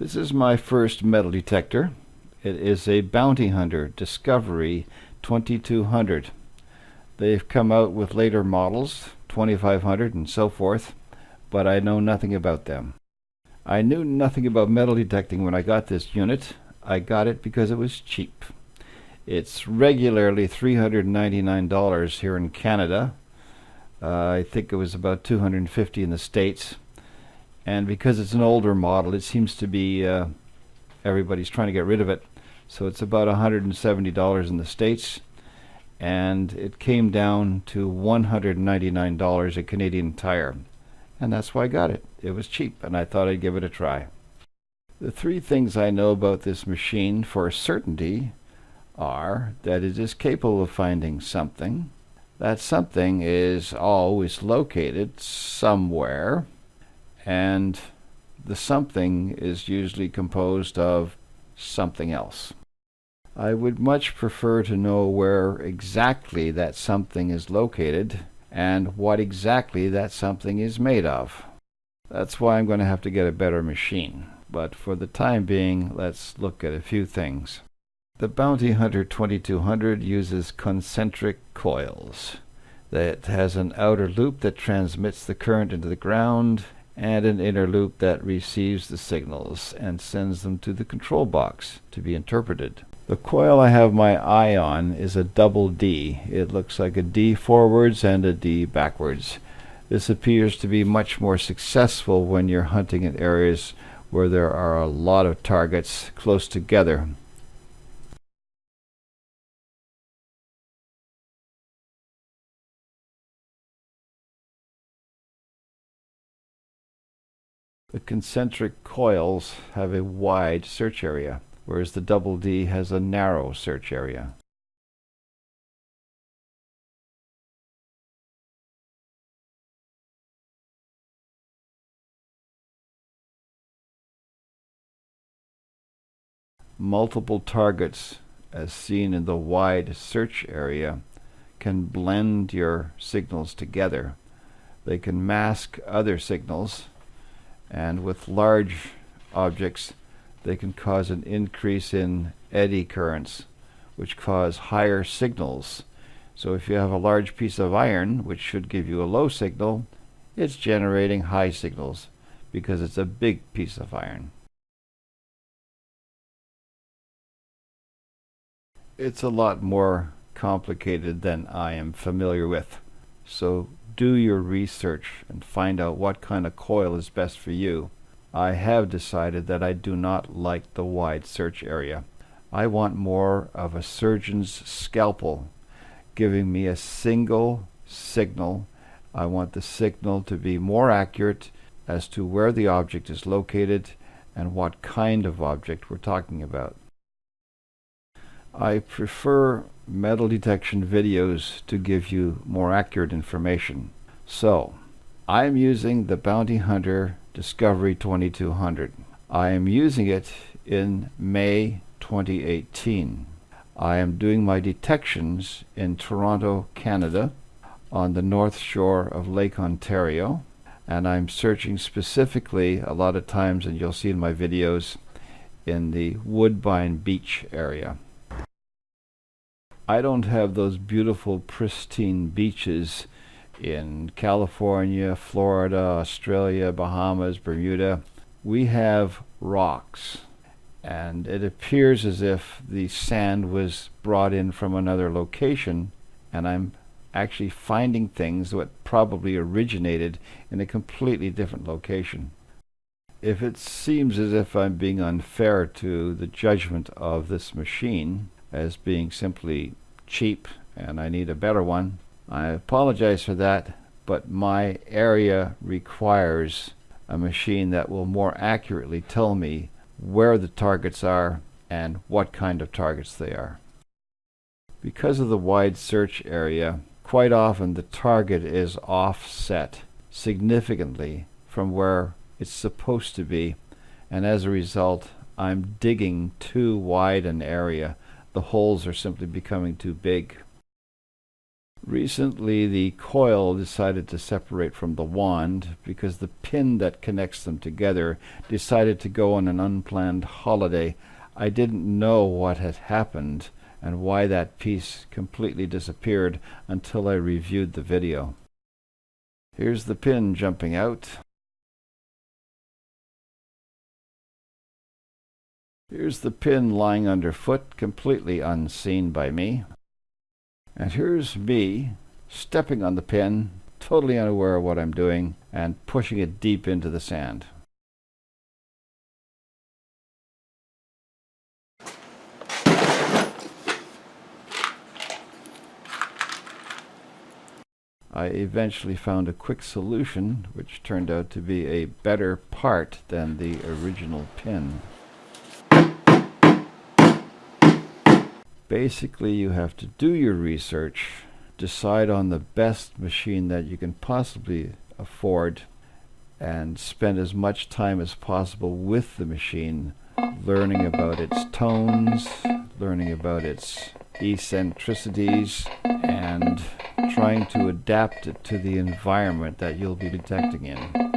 This is my first metal detector. It is a Bounty Hunter Discovery 2200. They've come out with later models, 2500 and so forth, but I know nothing about them. I knew nothing about metal detecting when I got this unit. I got it because it was cheap. It's regularly $399 here in Canada. I think it was about $250 in the States. And because it's an older model, it seems to be everybody's trying to get rid of it. So it's about $170 in the States, and it came down to $199 at Canadian Tire. And that's why I got it. It was cheap, and I thought I'd give it a try. The three things I know about this machine for certainty are that it is capable of finding something. That something is always located somewhere, and the something is usually composed of something else. I would much prefer to know where exactly that something is located and what exactly that something is made of. That's why I'm going to have to get a better machine. But for the time being, let's look at a few things. The Bounty Hunter 2200 uses concentric coils. It has an outer loop that transmits the current into the ground, and an inner loop that receives the signals and sends them to the control box to be interpreted. The coil I have my eye on is a double D. It looks like a D forwards and a D backwards. This appears to be much more successful when you're hunting in areas where there are a lot of targets close together. The concentric coils have a wide search area, whereas the double D has a narrow search area. Multiple targets, as seen in the wide search area, can blend your signals together. They can mask other signals, and with large objects they can cause an increase in eddy currents, which cause higher signals. So if you have a large piece of iron, which should give you a low signal, it's generating high signals because it's a big piece of iron. It's a lot more complicated than I am familiar with. So do your research and find out what kind of coil is best for you. I have decided that I do not like the wide search area. I want more of a surgeon's scalpel, giving me a single signal. I want the signal to be more accurate as to where the object is located and what kind of object we're talking about. I prefer metal detection videos to give you more accurate information. So, I'm using the Bounty Hunter Discovery 2200. I am using it in May 2018. I am doing my detections in Toronto, Canada, on the north shore of Lake Ontario, and I'm searching specifically a lot of times, and you'll see in my videos, in the Woodbine Beach area. I don't have those beautiful pristine beaches in California, Florida, Australia, Bahamas, Bermuda. We have rocks, and it appears as if the sand was brought in from another location, and I'm actually finding things that probably originated in a completely different location. If it seems as if I'm being unfair to the judgment of this machine as being simply cheap and I need a better one, I apologize for that, but my area requires a machine that will more accurately tell me where the targets are and what kind of targets they are. Because of the wide search area, quite often the target is offset significantly from where it's supposed to be, and as a result I'm digging too wide an area. The holes are simply becoming too big. Recently, the coil decided to separate from the wand because the pin that connects them together decided to go on an unplanned holiday. I didn't know what had happened and why that piece completely disappeared until I reviewed the video. Here's the pin jumping out. Here's the pin lying underfoot, completely unseen by me. And here's me stepping on the pin, totally unaware of what I'm doing, and pushing it deep into the sand. I eventually found a quick solution, which turned out to be a better part than the original pin. Basically, you have to do your research, decide on the best machine that you can possibly afford, and spend as much time as possible with the machine, learning about its tones, learning about its eccentricities, and trying to adapt it to the environment that you'll be detecting in.